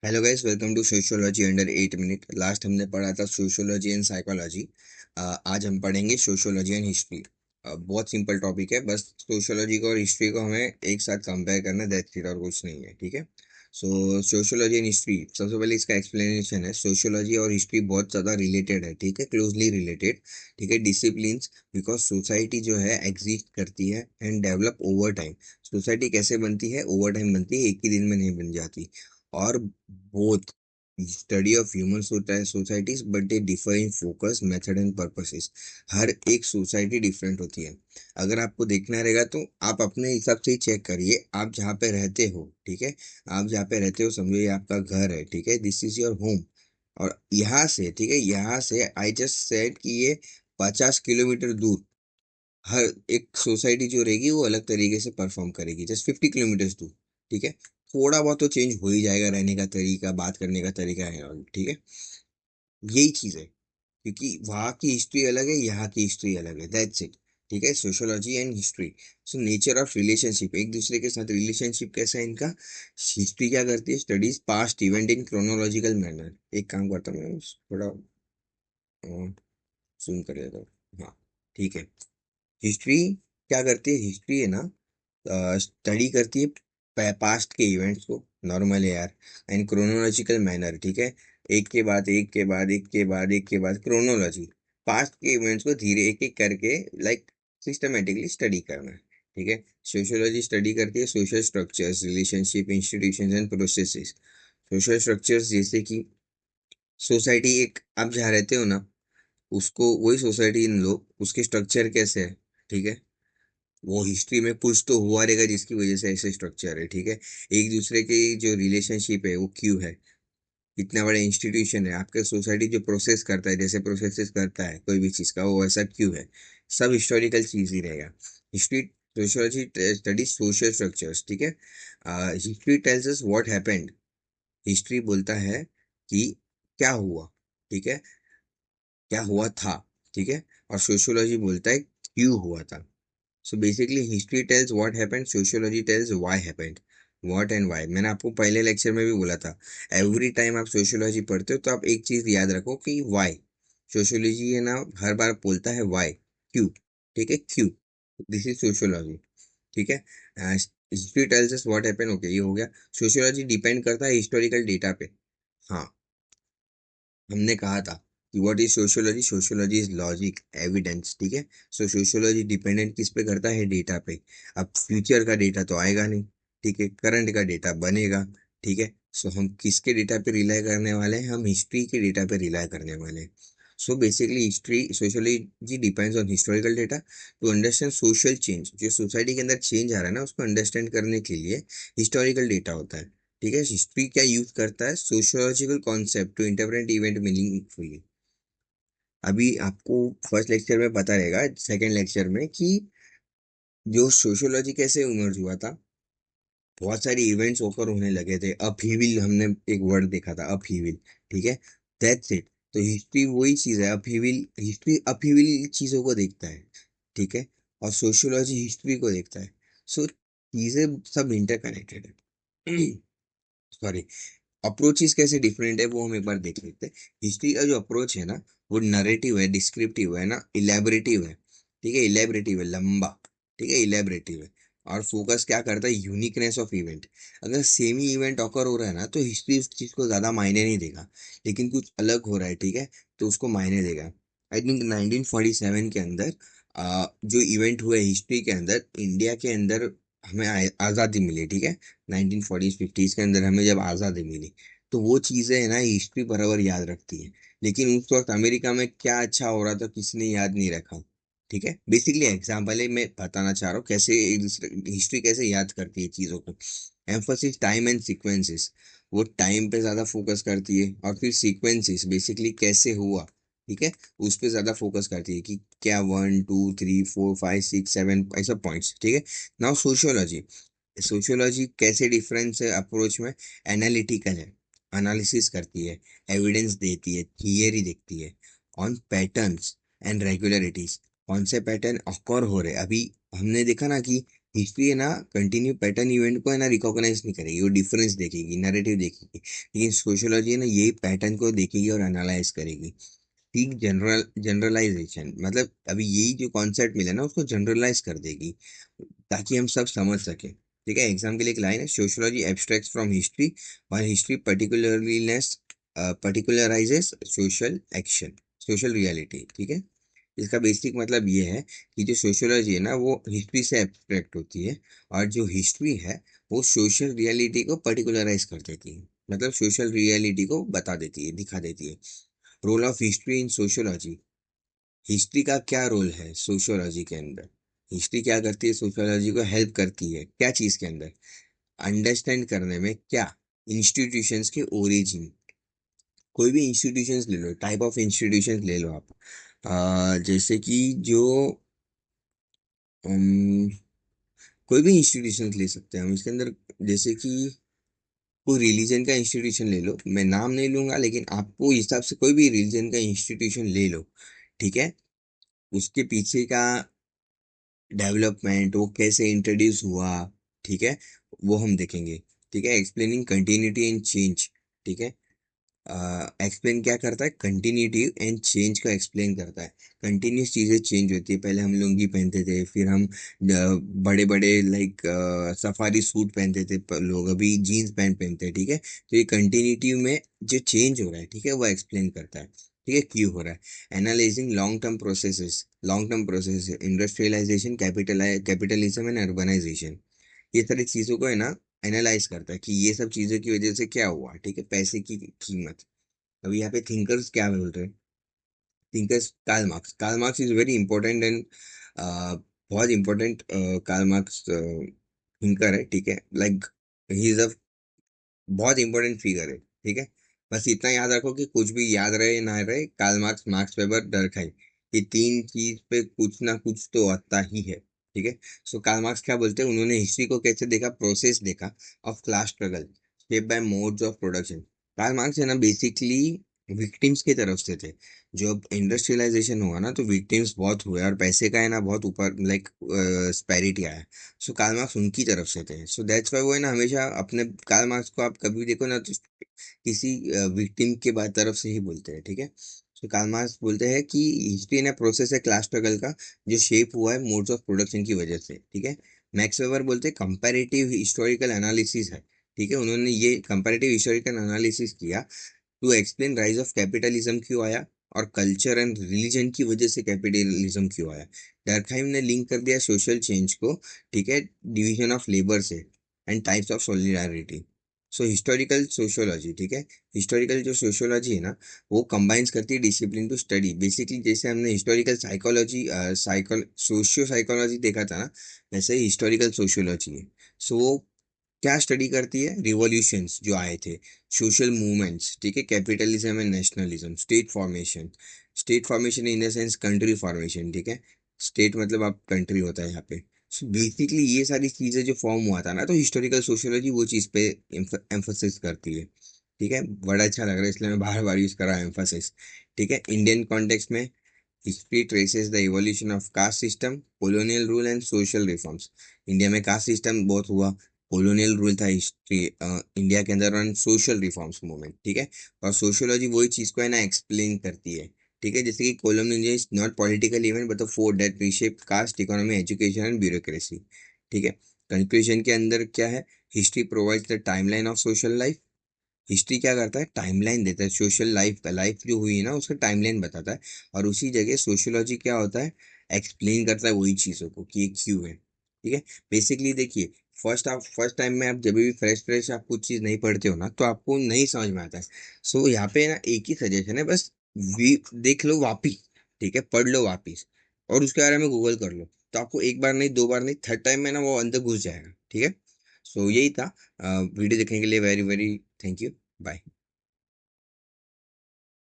Hello guys, welcome to sociology under 8 minute. Last हमने पढ़ा था सोशियोलॉजी एंड साइकोलॉजी। आज हम पढ़ेंगे सोशियोलॉजी एंड हिस्ट्री। बहुत सिंपल टॉपिक है, बस सोशियोलॉजी को और हिस्ट्री को हमें एक साथ कंपेयर करना, दैट्स इट, और कुछ नहीं है। ठीक है। सो सोशियोलॉजी एंड हिस्ट्री, सबसे पहले इसका एक्सप्लेनेशन है। सोशियोलॉजी और हिस्ट्री बहुत ज़्यादा रिलेटेड है, ठीक है, क्लोजली रिलेटेड। ठीक है, डिसिप्लिन्स, बिकॉज सोसाइटी जो है एग्जिस्ट करती है and develop over time. Society कैसे बनती है? ओवर टाइम बनती है, एक ही दिन में नहीं बन जाती। और both study of human societies, but they differ in focus, method and purposes. हर एक सोसाइटी डिफरेंट होती है। अगर आपको देखना रहेगा तो आप अपने हिसाब से ही चेक करिए, आप जहाँ पे रहते हो। ठीक है, आप जहाँ पे रहते हो समझो ये आपका घर है। ठीक है, दिस इज योर होम। और यहाँ से, ठीक है, यहाँ से आई जस्ट सेड कि ये 50 किलोमीटर दूर हर एक सोसाइटी जो रहेगी वो अलग तरीके से परफॉर्म करेगी, जस्ट 50 किलोमीटर दूर। ठीक है, थोड़ा बहुत तो चेंज हो ही जाएगा, रहने का तरीका, बात करने का तरीका है और ठीक है, यही चीज है। क्योंकि वहाँ की हिस्ट्री अलग है, यहाँ की हिस्ट्री अलग है, दैट्स इट। ठीक है, sociology and history. So nature of relationship, एक दूसरे के साथ रिलेशनशिप कैसा है इनका। हिस्ट्री क्या करती है? Studies past event in chronological manner. एक काम करता हूँ मैं, थोड़ा जूम कर देता हूँ। हाँ, ठीक है। हिस्ट्री क्या करती है? हिस्ट्री है ना, स्टडी करती है पास्ट के इवेंट्स को, नॉर्मल है यार, एंड क्रोनोलॉजिकल मैनर। ठीक है, एक के बाद एक के बाद एक के बाद एक के बाद क्रोनोलॉजी, पास्ट के इवेंट्स को धीरे एक एक करके, लाइक सिस्टमेटिकली स्टडी करना है। ठीक है, सोशियोलॉजी स्टडी करती है social structures, relationship, institutions and processes. Social structures जैसे कि सोसाइटी, एक आप जहाँ रहते हो ना, उसको वही सोसाइटी इन लो, उसके स्ट्रक्चर कैसे है। ठीक है, वो हिस्ट्री में कुछ तो हुआ रहेगा जिसकी वजह से ऐसे स्ट्रक्चर है। ठीक है, एक दूसरे की जो रिलेशनशिप है वो क्यों है, इतना बड़ा इंस्टीट्यूशन है आपके सोसाइटी जो प्रोसेस करता है, जैसे प्रोसेस करता है कोई भी चीज़ का, वो ऐसा क्यों है। सब हिस्टोरिकल चीज़ ही रहेगा। History, sociology study social structures. ठीक है, history tells us what happened. History बोलता है कि क्या हुआ। ठीक है, क्या हुआ था। ठीक है, और सोशियोलॉजी बोलता है क्यों हुआ था। So basically history tells what happened, sociology tells why happened. What and why मैंने आपको पहले लेक्चर में भी बोला था। एवरी टाइम आप सोशियोलॉजी पढ़ते हो तो आप एक चीज याद रखो कि व्हाई। सोशियोलॉजी है ना, हर बार बोलता है व्हाई, क्यों। ठीक है, क्यों, दिस इज सोशियोलॉजी। ठीक है, history tells us what happened, okay, ये हो गया। सोशियोलॉजी डिपेंड करता है हिस्टोरिकल डेटा पे। हाँ, हमने कहा था कि what is sociology, sociology is logic, evidence. ठीक है, सो सोशियोलॉजी डिपेंडेंट किस पे करता है? डेटा पे। अब फ्यूचर का डेटा तो आएगा नहीं, ठीक है, करंट का डेटा बनेगा। ठीक है, सो हम किसके डेटा पे रिलाई करने वाले हैं? हम हिस्ट्री के डेटा पे रिलाई करने वाले हैं। So basically history, sociology depends on historical data to understand social change. जो सोसाइटी के अंदर चेंज आ रहा है ना, उसको अंडरस्टैंड करने के लिए हिस्टोरिकल डेटा होता है। ठीक है, हिस्ट्री क्या यूज करता है? Sociological concept to interpret event meaningfully. अभी आपको फर्स्ट लेक्चर में पता रहेगा, सेकंड लेक्चर में, कि जो सोशियोलॉजी कैसे इमर्ज हुआ था। बहुत सारे इवेंट्स ओकर होने लगे थे, अपहीविल, हमने एक वर्ड देखा था, अपहीविल। ठीक है, दैट्स इट। तो हिस्ट्री वही चीज है, अपहीविल। हिस्ट्री अपहीविल चीजों को देखता है। ठीक है, और सोशियोलॉजी हिस्ट्री को देखता है। सो चीजें सब इंटरकनेक्टेड है। सॉरी, अप्रोचेस कैसे डिफरेंट है वो हम एक बार देख लेते हैं। हिस्ट्री का जो अप्रोच है ना, वो नरेटिव है, डिस्क्रिप्टिव है ना, इलेबरेटिव है। ठीक है, इलेबरेटिव है, लंबा। ठीक है, इलेबरेटिव है। और फोकस क्या करता है? Uniqueness of event. अगर सेम ही इवेंट ऑकर हो रहा है ना, तो हिस्ट्री उस चीज को ज्यादा मायने नहीं देगा। लेकिन कुछ अलग हो रहा है, ठीक है, तो उसको मायने देगा। आई थिंक 1947 के अंदर जो इवेंट हुए हिस्ट्री के अंदर, इंडिया के अंदर हमें आज़ादी मिली। ठीक है, 1940s 50s के अंदर हमें जब आज़ादी मिली, तो वो चीज़ें है ना हिस्ट्री बराबर याद रखती है। लेकिन उस वक्त अमेरिका में क्या अच्छा हो रहा था किसने याद नहीं रखा। ठीक है, बेसिकली एग्जाम्पल है, मैं बताना चाह रहा हूँ कैसे एक दूसरे हिस्ट्री कैसे याद करती है चीज़ों को। एम्फोसिस टाइम एंड सीक्वेंसेस, वो टाइम पे ज़्यादा फोकस करती है, और फिर सीक्वेंसेस बेसिकली कैसे हुआ। ठीक है, उस पे ज़्यादा फोकस करती है कि क्या 1 2 3 4 5 6 7 ऐसा पॉइंट्स। ठीक है, नाउ सोशियोलॉजी। सोशियोलॉजी कैसे डिफरेंस है अप्रोच में? एनालिटिकल है, एनालिसिस करती है, एविडेंस देती है, थियरी देखती है ऑन पैटर्न्स एंड रेगुलरिटीज। कौन से पैटर्न ऑकर हो रहे? अभी हमने देखा ना कि हिस्ट्री है ना कंटिन्यू पैटर्न इवेंट को है ना रिकॉग्नाइज नहीं करेगी, वो डिफरेंस देखेगी, नैरेटिव देखेगी। लेकिन सोशियोलॉजी है ना यही पैटर्न को देखेगी और एनालाइज करेगी। ठीक, जनरलाइजेशन मतलब अभी यही जो कॉन्सेप्ट मिला ना उसको जनरलाइज कर देगी ताकि हम सब समझ सके। ठीक है, एग्जाम के लिए एक लाइन है, सोशियोलॉजी एब्स्ट्रैक्ट्स फ्रॉम हिस्ट्री और history particularises social action, social reality. ठीक है, इसका बेसिक मतलब ये है कि जो सोशियोलॉजी है ना वो हिस्ट्री से एब्स्ट्रैक्ट होती है, और जो हिस्ट्री है वो सोशल रियलिटी को पर्टिकुलराइज कर देती है, मतलब सोशल रियलिटी को बता देती है, दिखा देती है। Role of history in sociology, history का क्या रोल है सोशियोलॉजी के अंदर? हिस्ट्री क्या करती है, सोशियोलॉजी को हेल्प करती है क्या चीज के अंदर? अंडरस्टैंड करने में क्या? इंस्टीट्यूशंस के ओरिजिन, कोई भी इंस्टीट्यूशंस ले लो, टाइप ऑफ इंस्टीट्यूशंस ले लो आप। जैसे कि जो अम, कोई भी इंस्टीट्यूशन ले सकते हैं हम इसके अंदर। जैसे कि कोई रिलीजन का इंस्टीट्यूशन ले लो, मैं नाम नहीं लूंगा, लेकिन आपको हिसाब से कोई भी रिलीजन का इंस्टीट्यूशन ले लो। ठीक है, उसके पीछे का डेवलपमेंट, वो कैसे इंट्रोड्यूस हुआ, ठीक है, वो हम देखेंगे। ठीक है, एक्सप्लेनिंग कंटिन्यूटी एंड चेंज। ठीक है, एक्सप्लेन क्या करता है, कंटिन्यूटी एंड चेंज का एक्सप्लेन करता है। कंटिन्यूस चीजें चेंज होती है, पहले हम लुंगी पहनते थे, फिर हम बड़े बड़े लाइक सफारी सूट पहनते थे, लोग अभी जीन्स पैंट पहनते हैं। ठीक है, तो ये कंटिन्यूटी में जो चेंज हो रहा है, ठीक है, वो एक्सप्लेन करता है। ठीक है, क्यों हो रहा है। Analysing long term process, industrialisation, capitalism and urbanisation, ये सारी चीजों को है ना एनालाइज करता है कि ये सब चीजों की वजह से क्या हुआ। ठीक है, पैसे की कीमत। अभी यहाँ पे थिंकर्स क्या बोल रहे हैं, thinkers, Karl Marx is very important and बहुत इंपॉर्टेंट। कार्ल मार्क्स थिंकर है, ठीक है, लाइक ही इज अ बहुत इंपॉर्टेंट फिगर है। ठीक है, बस इतना याद रखो कि कुछ भी याद रहे ना रहे, Karl Marx, Max Weber, Durkheim, ये तीन चीज पे कुछ ना कुछ तो आता ही है। ठीक है, सो कार्ल मार्क्स क्या बोलते हैं, उन्होंने हिस्ट्री को कैसे देखा, प्रोसेस देखा of class struggle shape by modes of production. Karl Marx है ना बेसिकली विक्टिम्स की तरफ से थे। जब इंडस्ट्रियलाइजेशन हुआ ना तो विक्टिम्स बहुत हुए और पैसे का है ना बहुत ऊपर लाइक स्पैरिटी आया। सो कार्ल मार्क्स उनकी तरफ से थे, सो दैट्स वाई वो है ना हमेशा अपने, कार्ल मार्क्स को आप कभी देखो ना तो किसी विक्टिम के बाद तरफ से ही बोलते हैं। ठीक है, सो कार्ल मार्क्स बोलते हैं कि हिस्ट्री ना प्रोसेस है क्लास स्ट्रगल का, जो शेप हुआ है मोड्स ऑफ प्रोडक्शन की वजह से। ठीक है, मैक्स वेबर बोलते हैं कंपैरेटिव हिस्टोरिकल एनालिसिस है। ठीक है, उन्होंने ये कंपैरेटिव हिस्टोरिकल एनालिसिस किया to explain rise of capitalism क्यों आया, और कल्चर एंड रिलीजन की वजह से कैपिटलिज्म क्यों आया। डर्कहाइम ने लिंक कर दिया सोशल चेंज को, ठीक है, डिवीजन ऑफ लेबर से and types of solidarity. So historical sociology, ठीक है, हिस्टोरिकल जो सोशियोलॉजी है ना वो कंबाइंस करती है डिसिप्लिन टू स्टडी, बेसिकली जैसे हमने हिस्टोरिकल साइकोलॉजी सोशियो साइकोलॉजी देखा था ना, वैसे ही हिस्टोरिकल सोशियोलॉजी है। सो वो क्या स्टडी करती है, रिवॉल्यूशंस जो आए थे, सोशल मूवमेंट्स, ठीक है, capitalism and nationalism, state formation in the sense country formation. ठीक है, स्टेट मतलब आप कंट्री होता है यहाँ पे। बेसिकली ये सारी चीजें जो फॉर्म हुआ था ना, तो हिस्टोरिकल सोशियोलॉजी वो चीज पे एम्फोसिस करती है। ठीक है, बड़ा अच्छा लग रहा है इसलिए मैं बार बार यूज कर रहा हूँ एम्फोसिस। ठीक है, इंडियन कॉन्टेक्स्ट में history traces the evolution of caste system, colonial rule and social reforms. India में कास्ट सिस्टम बहुत हुआ, कॉलोनियल रूल था हिस्ट्री इंडिया के अंदर, और सोशल रिफॉर्म्स मूवमेंट। ठीक है, और सोशियोलॉजी वही चीज को है ना एक्सप्लेन करती है। ठीक है, जैसे कि colonial is not political event but the force that reshape caste, economy, education and bureaucracy. ठीक है, कंक्लूजन के अंदर क्या है, history provides the timeline of social life. History क्या करता है, टाइमलाइन देता है, सोशल लाइफ का, लाइफ जो हुई है ना उसका टाइमलाइन बताता है। और उसी जगह सोशियोलॉजी क्या होता है, एक्सप्लेन करता है वही चीज़ों को कि ये क्यों है। ठीक है, बेसिकली देखिए, फर्स्ट टाइम में आप जब भी फ्रेश फ्रेश आप कुछ चीज़ नहीं पढ़ते हो ना तो आपको नहीं समझ में आता है। सो यहाँ पे ना एक ही सजेशन है बस, देख लो वापिस, ठीक है, पढ़ लो वापिस, और उसके बारे में गूगल कर लो, तो आपको एक बार नहीं, दो बार नहीं, थर्ड टाइम में ना वो अंदर घुस जाएगा। ठीक है, सो यही था। वीडियो देखने के लिए very very thank you. Bye.